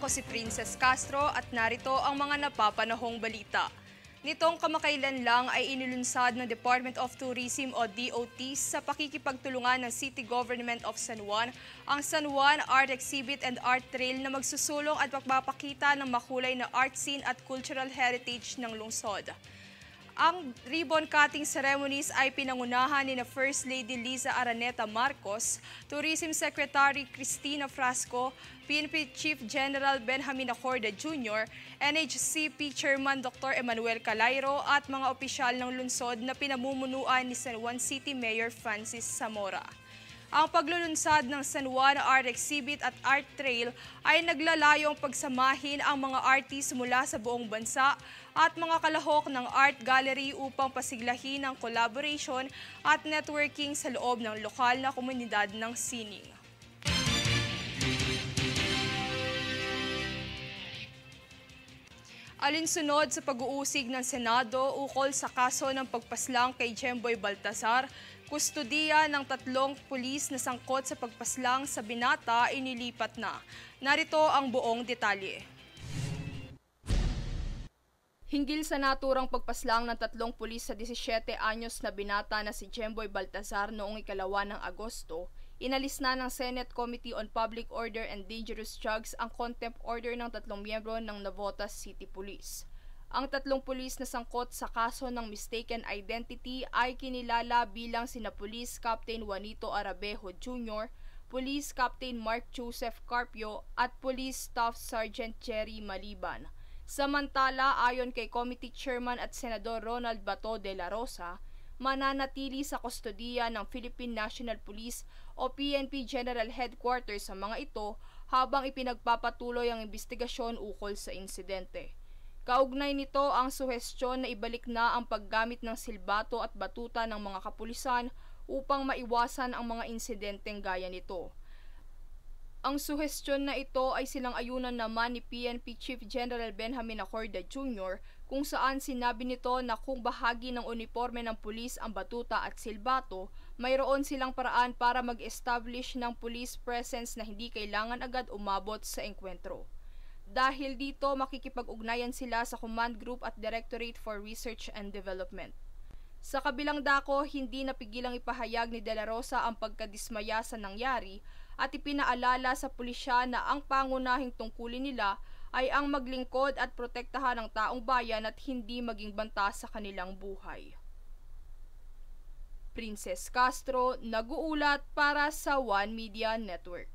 Ako si Princess Castro at narito ang mga napapanahong balita. Nitong kamakailan lang ay inilunsad ng Department of Tourism o DOT sa pakikipagtulungan ng City Government of San Juan ang San Juan Art Exhibit and Art Trail na magsusulong at magpapakita ng makulay na art scene at cultural heritage ng lungsod. Ang ribbon cutting ceremonies ay pinangunahan ni First Lady Liza Araneta Marcos, Tourism Secretary Cristina Frasco, PNP Chief General Benjamin Acorda Jr., NHCP Chairman Dr. Emmanuel Calairo at mga opisyal ng lungsod na pinamumunuan ni San Juan City Mayor Francis Zamora. Ang paglulunsad ng San Juan Art Exhibit at Art Trail ay naglalayong pagsamahin ang mga artist mula sa buong bansa at mga kalahok ng art gallery upang pasiglahin ang collaboration at networking sa loob ng lokal na komunidad ng sining. Alinsunod sa pag-uusig ng Senado ukol sa kaso ng pagpaslang kay Jemboy Baltazar, kustodiya ng 3 pulis na sangkot sa pagpaslang sa binata inilipat na. Narito ang buong detalye. Hinggil sa naturang pagpaslang ng 3 pulis sa 17 anyos na binata na si Jemboy Baltazar noong 2 ng Agosto, inalis na ng Senate Committee on Public Order and Dangerous Drugs ang contempt order ng 3 miyembro ng Navotas City Police. Ang 3 pulis na sangkot sa kaso ng mistaken identity ay kinilala bilang sina Police Captain Juanito Arabejo Jr., Police Captain Mark Joseph Carpio at Police Staff Sergeant Jerry Maliban. Samantala, ayon kay Committee Chairman at Senador Ronald Bato de la Rosa, mananatili sa kustodiya ng Philippine National Police o PNP General Headquarters sa mga ito habang ipinagpapatuloy ang investigasyon ukol sa insidente. Kaugnay nito ang suhestyon na ibalik na ang paggamit ng silbato at batuta ng mga kapulisan upang maiwasan ang mga insidenteng gaya nito. Ang suhestyon na ito ay silang-ayunan naman ni PNP Chief General Benjamin Acorda Jr. kung saan sinabi nito na kung bahagi ng uniforme ng pulis ang batuta at silbato, mayroon silang paraan para mag-establish ng police presence na hindi kailangan agad umabot sa engkwentro. Dahil dito, makikipag-ugnayan sila sa Command Group at Directorate for Research and Development. Sa kabilang dako, hindi napigilang ipahayag ni De La Rosa ang pagkadismaya sa nangyari at ipinaalala sa pulisya na ang pangunahing tungkulin nila ay ang maglingkod at protektahan ang taong bayan at hindi maging banta sa kanilang buhay. Princess Castro, nag-uulat para sa One Media Network.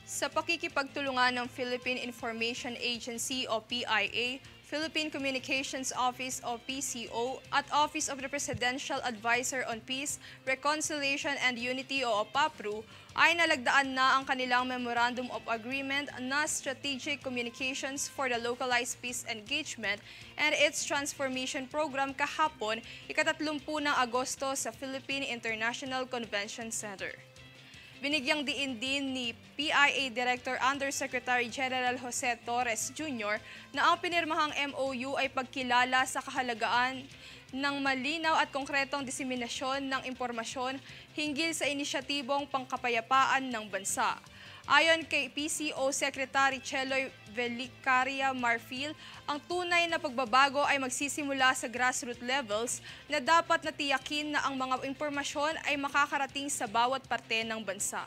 Sa pakikipagtulungan ng Philippine Information Agency o PIA, Philippine Communications Office o PCO at Office of the Presidential Advisor on Peace, Reconciliation and Unity o OPAPRU ay nalagdaan na ang kanilang Memorandum of Agreement na Strategic Communications for the Localized Peace Engagement and its Transformation Program kahapon, 30 ng Agosto sa Philippine International Convention Center. Binigyang diin din ni PIA Director Undersecretary General Jose Torres Jr. na ang pinirmahang MOU ay pagkilala sa kahalagaan ng malinaw at konkretong diseminasyon ng impormasyon hinggil sa inisyatibong pangkapayapaan ng bansa. Ayon kay PCO Secretary Cheloy Velicaria Marfil, ang tunay na pagbabago ay magsisimula sa grassroots levels na dapat natiyakin na ang mga impormasyon ay makakarating sa bawat parte ng bansa.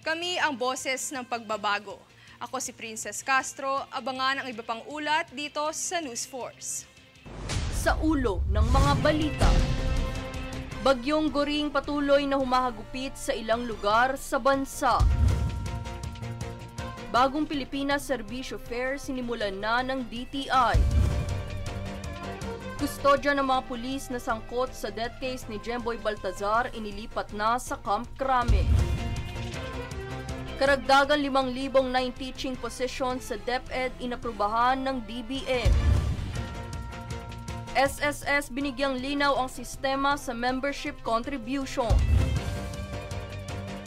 Kami ang boses ng pagbabago. Ako si Princess Castro, abangan ang iba pang ulat dito sa News Force. Sa ulo ng mga balita. Bagyong Goring patuloy na humahagupit sa ilang lugar sa bansa. Bagong Pilipinas Servisyo Fair sinimulan na ng DTI. Kustodya ng mga pulis na sangkot sa death case ni Jemboy Baltazar inilipat na sa Camp Crame. Karagdagan 5,009 teaching positions sa DepEd inaprubahan ng DBM. SSS binigyang linaw ang sistema sa membership contribution.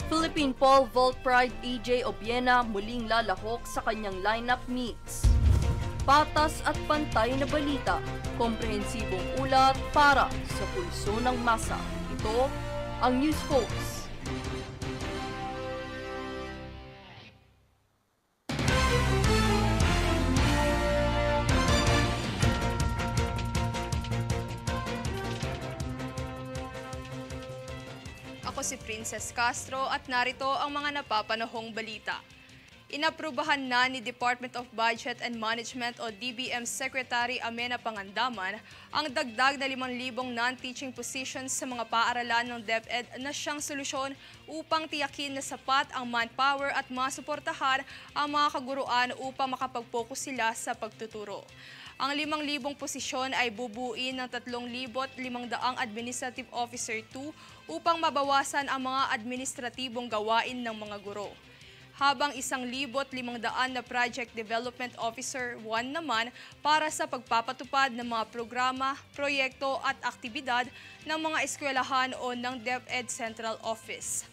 Philippine Pole Vault Pride EJ Obiena muling lalahok sa kanyang lineup meets. patas at pantay na balita, komprehensibong ulat para sa pulso ng masa. Ito ang News Focus. Ako si Princess Castro at narito ang mga napapanahong balita. Inaprubahan na ni Department of Budget and Management o DBM Secretary Amenah Pangandaman ang dagdag na 5,000 non-teaching positions sa mga paaralan ng DepEd na siyang solusyon upang tiyakin na sapat ang manpower at masuportahan ang mga kaguruan upang makapag-focus sila sa pagtuturo. Ang 5,000 posisyon ay bubuin ng 3,500 Administrative Officer 2 upang mabawasan ang mga administratibong gawain ng mga guro. Habang 1,500 na Project Development Officer 1 naman para sa pagpapatupad ng mga programa, proyekto at aktibidad ng mga eskwelahan o ng DepEd Central Office.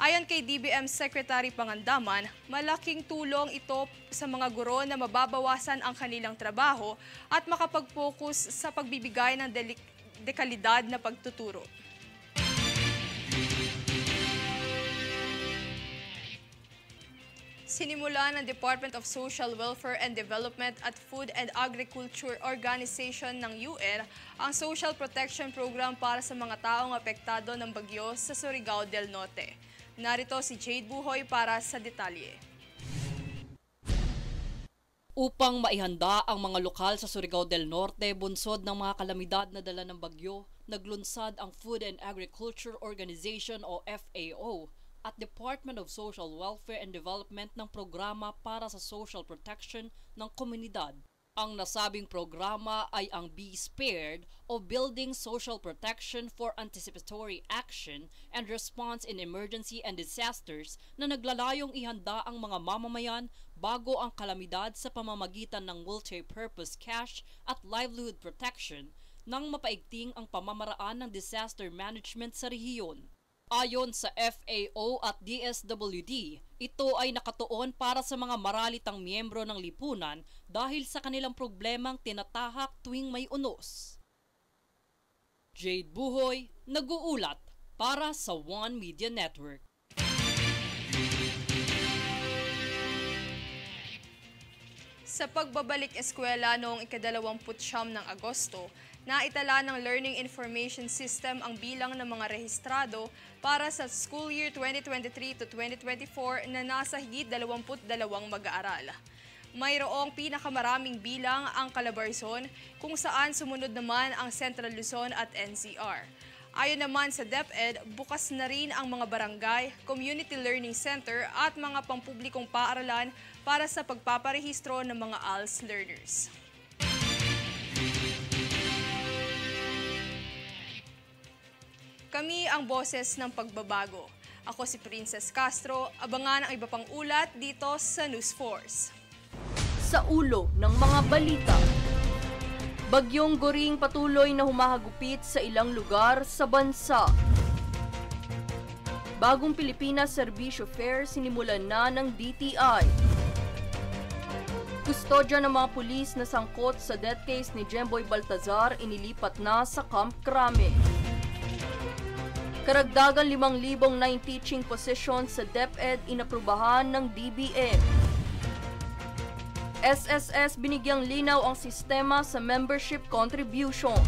Ayon kay DBM Secretary Pangandaman, malaking tulong ito sa mga guro na mababawasan ang kanilang trabaho at makapag-focus sa pagbibigay ng dekalidad na pagtuturo. Sinimula ng Department of Social Welfare and Development at Food and Agriculture Organization ng UR ang Social Protection Program para sa mga taong apektado ng bagyo sa Surigao del Norte. Narito si Jade Buhoy para sa detalye. Upang maihanda ang mga lokal sa Surigao del Norte bunsod ng mga kalamidad na dala ng bagyo, naglunsad ang Food and Agriculture Organization o FAO at Department of Social Welfare and Development ng programa para sa social protection ng komunidad. Ang nasabing programa ay ang Be Spared o Building Social Protection for Anticipatory Action and Response in Emergency and Disasters na naglalayong ihanda ang mga mamamayan bago ang kalamidad sa pamamagitan ng multi-purpose cash at livelihood protection nang mapaigting ang pamamaraan ng disaster management sa rehiyon. Ayon sa FAO at DSWD, ito ay nakatuon para sa mga maralitang miyembro ng lipunan dahil sa kanilang problemang tinatahak tuwing may unos. Jade Buhoy, nag-uulat para sa One Media Network. Sa pagbabalik eskwela noong ika-29 ng Agosto, naitala ng Learning Information System ang bilang ng mga rehistrado para sa school year 2023 to 2024 na nasa higit 22 mag-aaral. Mayroong pinakamaraming bilang ang Calabarzon kung saan sumunod naman ang Central Luzon at NCR. Ayon naman sa DepEd, bukas na rin ang mga barangay, community learning center at mga pampublikong paaralan para sa pagpaparehistro ng mga ALS learners. Kami ang boses ng pagbabago. Ako si Princess Castro. Abangan ang iba pang ulat dito sa News Force. Sa ulo ng mga balita, Bagyong Goring patuloy na humahagupit sa ilang lugar sa bansa. Bagong Pilipinas Servisyo Fair sinimulan na ng DTI. Kustodya ng mga pulis na sangkot sa death case ni Jemboy Baltazar inilipat na sa Camp Crame. Karagdagan 5,000 non-teaching positions sa DepEd inaprubahan ng DBM. SSS binigyang linaw ang sistema sa membership contribution.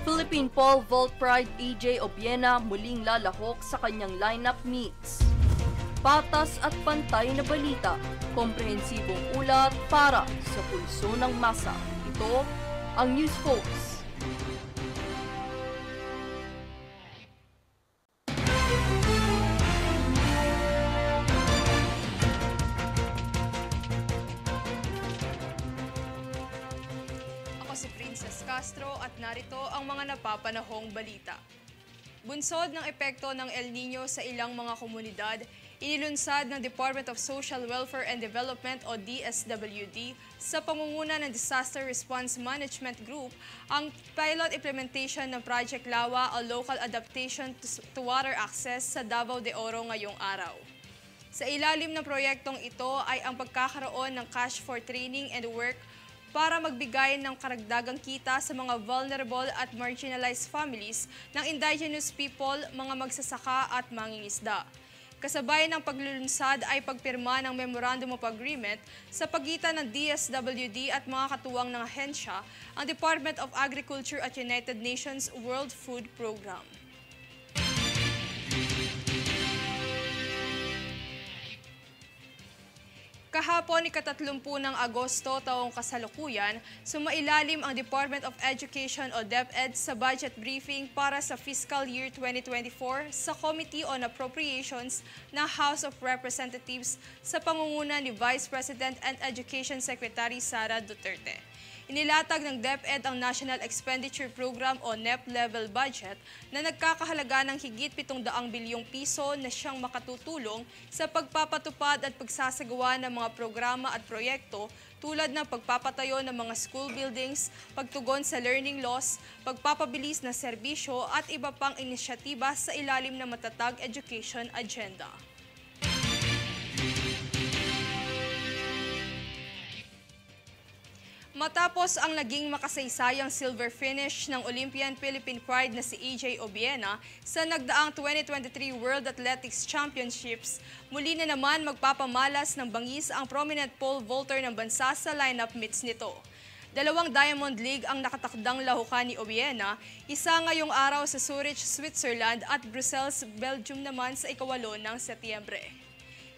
Philippine Pole Vault Pride EJ Obiena muling lalahok sa kanyang lineup meets. Patas at pantay na balita, komprehensibong ulat para sa pulso ng masa. Ito ang News Focus. Si Princess Castro at narito ang mga napapanahong balita. Bunsod ng epekto ng El Nino sa ilang mga komunidad, inilunsad ng Department of Social Welfare and Development o DSWD sa pamumuno ng Disaster Response Management Group ang pilot implementation ng Project Lawa o Local Adaptation to Water Access sa Davao de Oro ngayong araw. Sa ilalim ng proyektong ito ay ang pagkakaroon ng cash for training and work para magbigay ng karagdagang kita sa mga vulnerable at marginalized families ng indigenous people, mga magsasaka at mangingisda. Kasabay ng paglulunsad ay pagpirma ng Memorandum of Agreement sa pagitan ng DSWD at mga katuwang ng ahensya, ang Department of Agriculture at United Nations World Food Program. Kahapon, ika-30 ng Agosto taong kasalukuyan, sumailalim ang Department of Education o DepEd sa budget briefing para sa fiscal year 2024 sa Committee on Appropriations ng House of Representatives sa pangunguna ni Vice President and Education Secretary Sara Duterte. Inilatag ng DepEd ang National Expenditure Program o NEP level budget na nagkakahalaga ng higit 700 bilyong piso na siyang makatutulong sa pagpapatupad at pagsasagawa ng mga programa at proyekto tulad ng pagpapatayo ng mga school buildings, pagtugon sa learning loss, pagpapabilis ng serbisyo at iba pang inisyatiba sa ilalim ng matatag education agenda. Matapos ang naging makasaysayang silver finish ng Olympian Philippine Pride na si AJ Obiena sa nagdaang 2023 World Athletics Championships, muli na naman magpapamalas ng bangis ang prominent pole vaulter ng bansa sa lineup meets nito. 2 Diamond League ang nakatakdang lahukan ni Obiena, isa ngayong araw sa Zurich, Switzerland at Brussels, Belgium naman sa ika-8 ng Setyembre.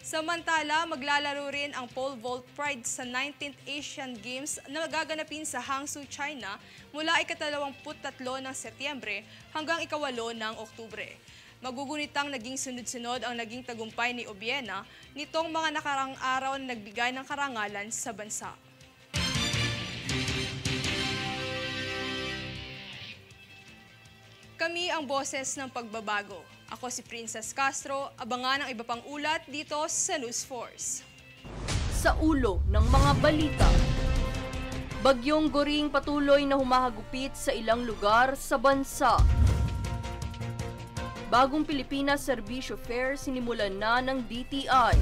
Samantala, maglalaro rin ang pole vault pride sa 19th Asian Games na magaganapin sa Hangzhou, China mula ika-23 ng Setyembre hanggang ika-8 ng Oktubre. Magugunitang naging sunod-sunod ang naging tagumpay ni Obiena nitong mga nakarang araw na nagbigay ng karangalan sa bansa. Kami ang boses ng pagbabago. Ako si Princess Castro, abangan ang iba pang ulat dito sa News Force. Sa ulo ng mga balita, Bagyong Goring patuloy na humahagupit sa ilang lugar sa bansa. Bagong Pilipinas Serbisyo Fair sinimulan na ng DTI.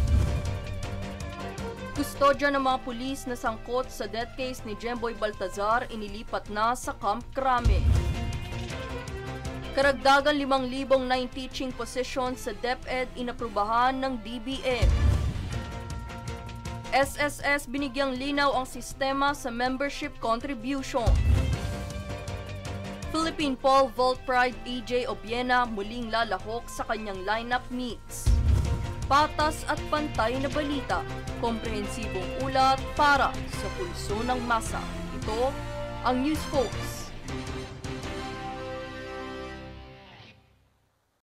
Kustodya ng mga pulis na sangkot sa death case ni Jemboy Baltazar inilipat na sa Camp Crame. Karagdagan 5,009 teaching positions sa DepEd inaprubahan ng DBM. SSS binigyang linaw ang sistema sa membership contribution. Philippine Pole Vault Pride AJ Obiena muling lalahok sa kanyang lineup meets. Patas at pantay na balita, komprehensibong ulat para sa pulso ng masa. Ito ang News Focus.